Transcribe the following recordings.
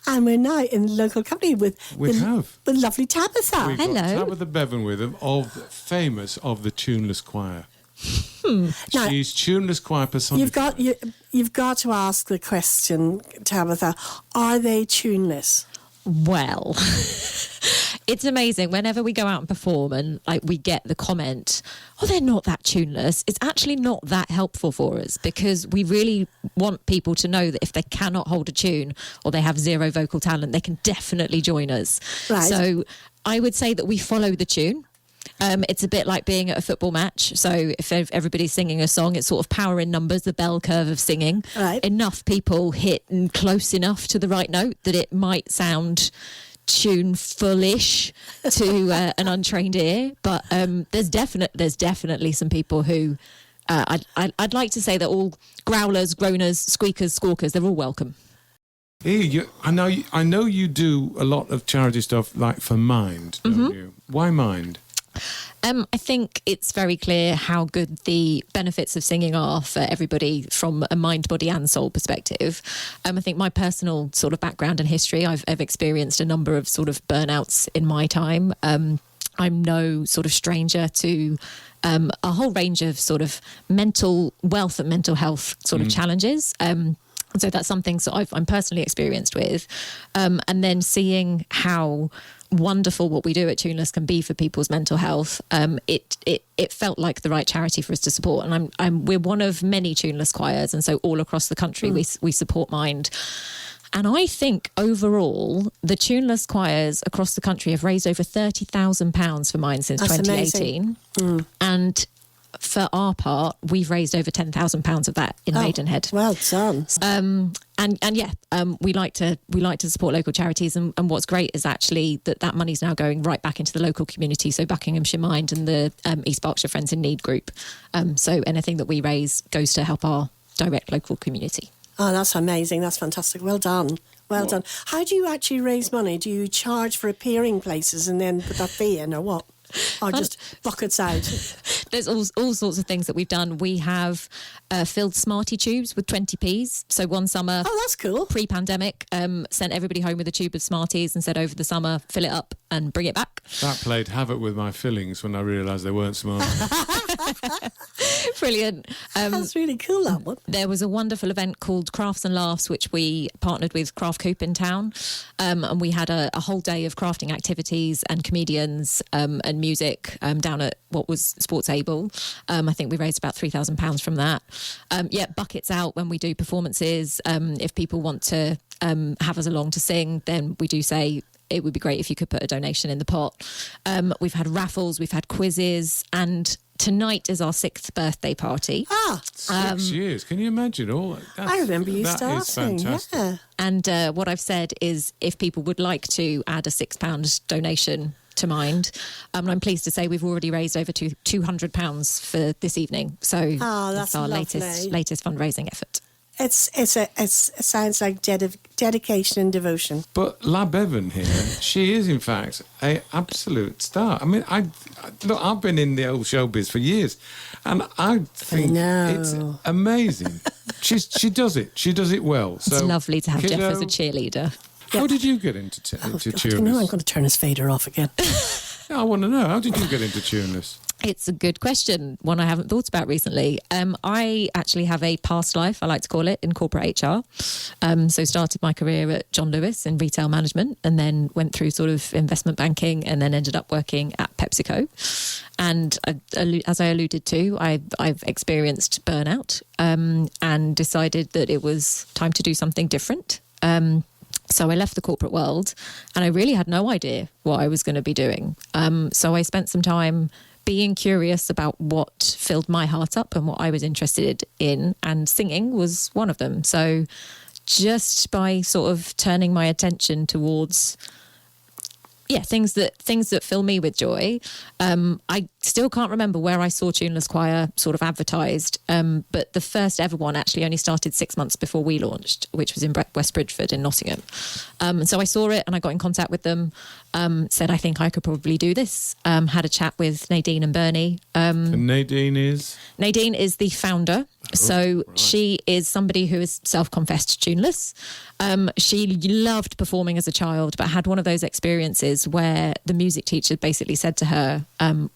And we're now in local company with the lovely Tabitha. We've Hello. got Tabitha Bevan with them, famous of the Tuneless Choir. Now, She's Tuneless Choir personified. You've got to ask the question, Tabitha, are they tuneless? Well, it's amazing. Whenever we go out and perform and we get the comment, oh, they're not that tuneless. It's actually not that helpful for us, because we really want people to know that if they cannot hold a tune or they have zero vocal talent, they can definitely join us. Right. So I would say that we follow the tune. It's a bit like being at a football match. So if everybody's singing a song, it's sort of power in numbers, the bell curve of singing. Right. Enough people hit close enough to the right note that it might sound tuneful-ish to an untrained ear. But there's definitely some people who I'd like to say that all growlers, groaners, squeakers, squawkers, they're all welcome. Hey, I know you do a lot of charity stuff, like for Mind, don't you? Why Mind? I think it's very clear how good the benefits of singing are for everybody from a mind, body and soul perspective. I think my personal sort of background and history, I've experienced a number of sort of burnouts in my time. I'm no sort of stranger to a whole range of sort of mental wealth and mental health sort of challenges. So that's something I'm personally experienced with. And then seeing how wonderful what we do at Tuneless can be for people's mental health, it felt like the right charity for us to support. And we're one of many Tuneless choirs, and so all across the country we support Mind. And I think overall, the Tuneless choirs across the country have raised over £30,000 for Mind since 2018. And for our part, we've raised over £10,000 of that in Maidenhead. Well done. We like to support local charities, and what's great is actually that money's now going right back into the local community. So Buckinghamshire Mind and the East Berkshire Friends in Need group. So anything that we raise goes to help our direct local community. Oh, that's amazing. That's fantastic. Well done. Well done. How do you actually raise money? Do you charge for appearing places and then put that fee in, or what? Or just buckets out? There's all sorts of things that we've done. We have filled Smartie tubes with 20p's. So one summer, that's cool. Pre-pandemic, sent everybody home with a tube of Smarties and said over the summer, fill it up and bring it back. That played havoc with my fillings when I realised they weren't Smarties. Brilliant. That's really cool, that one. There was a wonderful event called Crafts and Laughs, which we partnered with Craft Coop in town. And we had a whole day of crafting activities and comedians and music down at what was Sports Able. I think we raised about £3,000 from that. Buckets out when we do performances. If people want to have us along to sing, then we do say it would be great if you could put a donation in the pot. We've had raffles, we've had quizzes, and tonight is our 6th birthday party. 6 years. Can you imagine all that? I remember you starting. That is fantastic. Yeah. And what I've said is if people would like to add a £6 donation to Mind, I'm pleased to say we've already raised over £200 for this evening. So that's our latest fundraising effort. It sounds like dedication and devotion. But La Bevan here, she is in fact an absolute star. I mean, I've been in the old showbiz for years, and I think it's amazing. She does it. She does it well. So, it's lovely to have Geoff as a cheerleader. How did you get into Tuneless? I'm going to turn his fader off again. I want to know, how did you get into Tuneless? It's a good question, one I haven't thought about recently. I actually have a past life, I like to call it, in corporate HR. So started my career at John Lewis in retail management, and then went through sort of investment banking, and then ended up working at PepsiCo. And as I alluded to, I've experienced burnout and decided that it was time to do something different. So I left the corporate world, and I really had no idea what I was going to be doing. So I spent some time being curious about what filled my heart up and what I was interested in, and singing was one of them. So just by sort of turning my attention towards things that fill me with joy, I still can't remember where I saw Tuneless Choir sort of advertised, but the first ever one actually only started 6 months before we launched, which was in West Bridgford in Nottingham. So I saw it and I got in contact with them, said I think I could probably do this, had a chat with Nadine and Bernie. And Nadine is? Nadine is the founder. So she is somebody who is self-confessed tuneless. She loved performing as a child, but had one of those experiences where the music teacher basically said to her,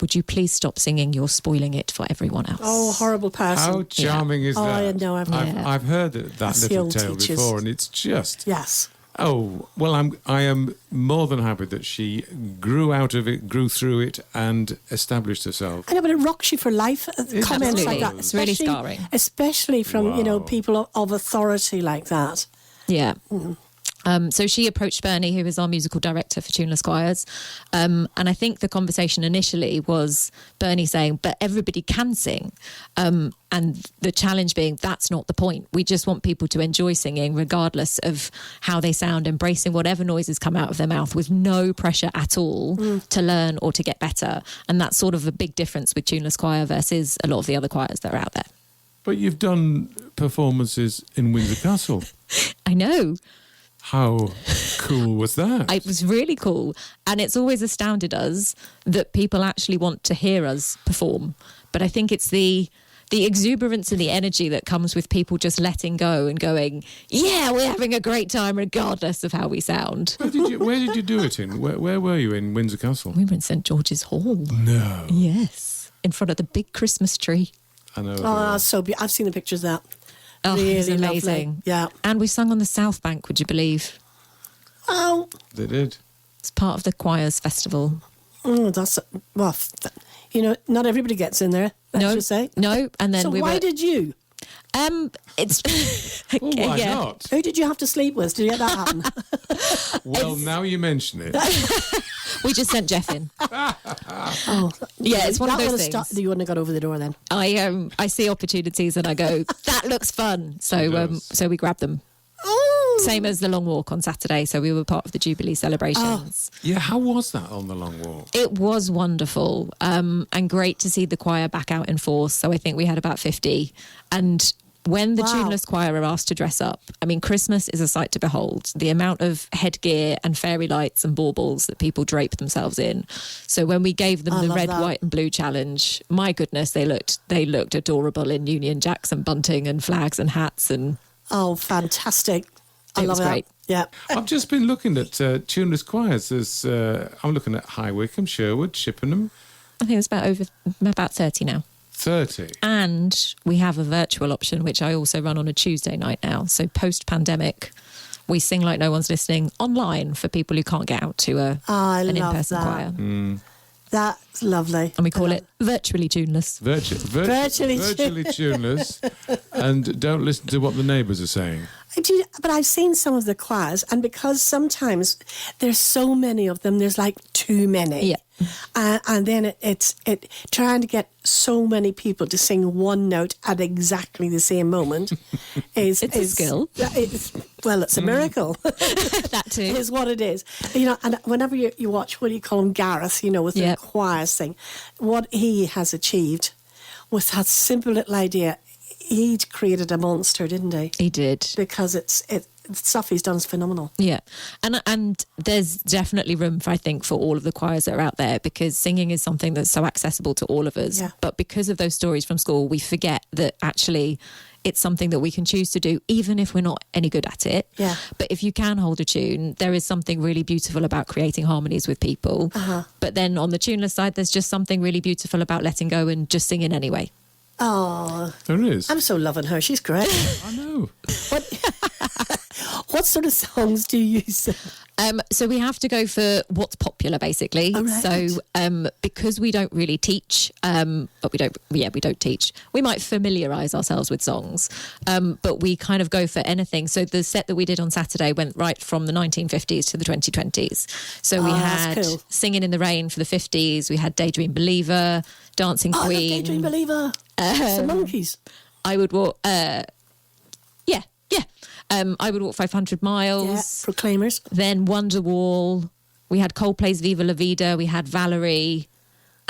would you please stop singing? You're spoiling it for everyone else. Oh, horrible person. How charming is that? I know. I've heard that little tale teachers. before, and it's just... Yes. Oh, well, I am more than happy that she grew out of it, grew through it, and established herself. I know, but it rocks you for life. Comments like that. It's really scarring. Especially from, people of authority like that. Yeah. So she approached Bernie, who is our musical director for Tuneless Choirs. And I think the conversation initially was Bernie saying, but everybody can sing. And the challenge being, that's not the point. We just want people to enjoy singing regardless of how they sound, embracing whatever noises come out of their mouth with no pressure at all to learn or to get better. And that's sort of a big difference with Tuneless Choir versus a lot of the other choirs that are out there. But you've done performances in Windsor Castle. I know. How cool was that? It was really cool. And it's always astounded us that people actually want to hear us perform. But I think it's the exuberance and the energy that comes with people just letting go and going, yeah, we're having a great time regardless of how we sound. Where did you do it in? Where were you in Windsor Castle? We were in St George's Hall. No. Yes. In front of the big Christmas tree. I know. Oh, that's so beautiful. I've seen the pictures of that. Oh, really it was amazing. Lovely. Yeah. And we sung on the South Bank, would you believe? Oh. They did. It's part of the choirs festival. Oh, that's... Well, not everybody gets in there, let's just say. No, and then so why did you? It's... Well, why not? Who did you have to sleep with? Did you get that happen? Well, now you mention it. We just sent Geoff in. Yeah, it's one of those things. You wouldn't have got over the door then. I see opportunities and I go, that looks fun. So we grab them. Oh. Same as the long walk on Saturday. So we were part of the Jubilee celebrations. Yeah, how was that on the long walk? It was wonderful and great to see the choir back out in force. So I think we had about 50. And when the Tuneless Choir are asked to dress up, I mean, Christmas is a sight to behold. The amount of headgear and fairy lights and baubles that people drape themselves in. So when we gave them the red, white and blue challenge, my goodness, they looked adorable in Union Jacks and bunting and flags and hats. And oh, fantastic. I love it. Great. Yeah. I've just been looking at Tuneless Choirs. I'm looking at High Wycombe, Sherwood, Chippenham. I think it's about 30 now. 30. And we have a virtual option, which I also run on a Tuesday night now. So post-pandemic, we sing like no one's listening online for people who can't get out to an in-person choir. Mm. That's lovely. And we call it Virtually Tuneless. Virtually Tuneless. And don't listen to what the neighbours are saying. But I've seen some of the choirs, and because sometimes there's so many of them, there's like too many. Yeah. And then it's trying to get so many people to sing one note at exactly the same moment is a skill. It's a miracle. That too is what it is. And whenever you watch, what do you call him, Gareth? With the choirs thing, what he has achieved with that simple little idea. He created a monster, didn't he? He did. Because the stuff he's done is phenomenal. Yeah. And there's definitely room for all of the choirs that are out there, because singing is something that's so accessible to all of us. Yeah. But because of those stories from school, we forget that actually it's something that we can choose to do even if we're not any good at it. Yeah. But if you can hold a tune, there is something really beautiful about creating harmonies with people. Uh-huh. But then on the tuneless side, there's just something really beautiful about letting go and just singing anyway. Oh, there is. I'm so loving her. She's great. I know. What sort of songs do you sing? So we have to go for what's popular, basically. Oh, right. So because we don't really teach, but we don't teach. We might familiarise ourselves with songs, but we kind of go for anything. So the set that we did on Saturday went right from the 1950s to the 2020s. So we had cool. Singing in the Rain for the 50s. We had Daydream Believer, Dancing Queen. I love Daydream Believer. The Monkeys. I would walk. I would walk 500 miles. Yeah, Proclaimers. Then Wonderwall. We had Coldplay's Viva La Vida. We had Valerie.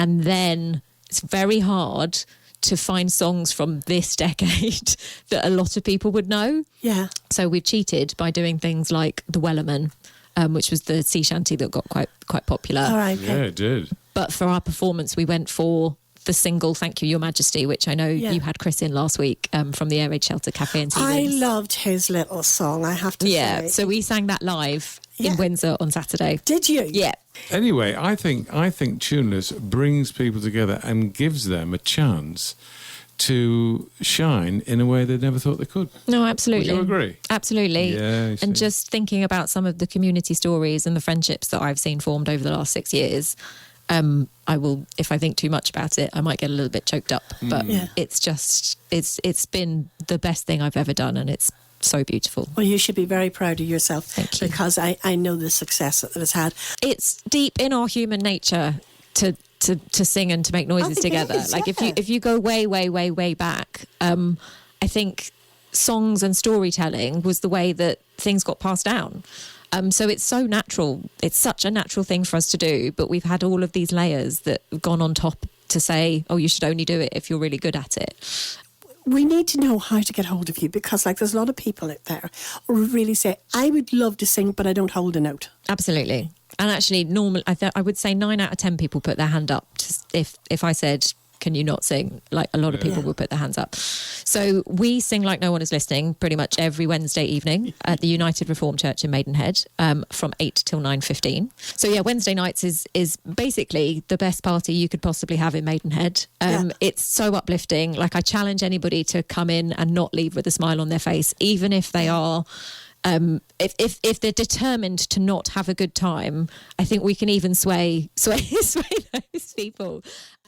And then it's very hard to find songs from this decade that a lot of people would know. Yeah. So we've cheated by doing things like The Wellerman, which was the sea shanty that got quite popular. All right. Yeah, it did. But for our performance, we went for the single Thank You, Your Majesty, which I know you had Chris in last week from the Air Raid Shelter Cafe and Tea I Rooms. loved his little song, I have to say. Yeah, so we sang that live in Windsor on Saturday. Did you? Yeah. Anyway, I think Tuneless brings people together and gives them a chance to shine in a way they never thought they could. No, absolutely. Would you agree? Absolutely. Yeah. And just thinking about some of the community stories and the friendships that I've seen formed over the last 6 years, I will, if I think too much about it, I might get a little bit choked up. But it's just, it's been the best thing I've ever done, and it's so beautiful. Well, you should be very proud of yourself. Thank you. Because I know the success that it's had. It's deep in our human nature to sing and to make noises together. Like if you go way back, I think songs and storytelling was the way that things got passed down. So it's so natural. It's such a natural thing for us to do, but we've had all of these layers that have gone on top to say, oh, you should only do it if you're really good at it. We need to know how to get hold of you, because there's a lot of people out there who really say, I would love to sing, but I don't hold a note. Absolutely. And actually, normally, I would say 9 out of 10 people put their hand up if I said, can you not sing? Like, a lot of people would put their hands up. So we sing Like No One Is Listening pretty much every Wednesday evening at the United Reformed Church in Maidenhead from 8 till 9:15. So yeah, Wednesday nights is basically the best party you could possibly have in Maidenhead. It's so uplifting. Like, I challenge anybody to come in and not leave with a smile on their face, even if they are... if they're determined to not have a good time, I think we can even sway those people.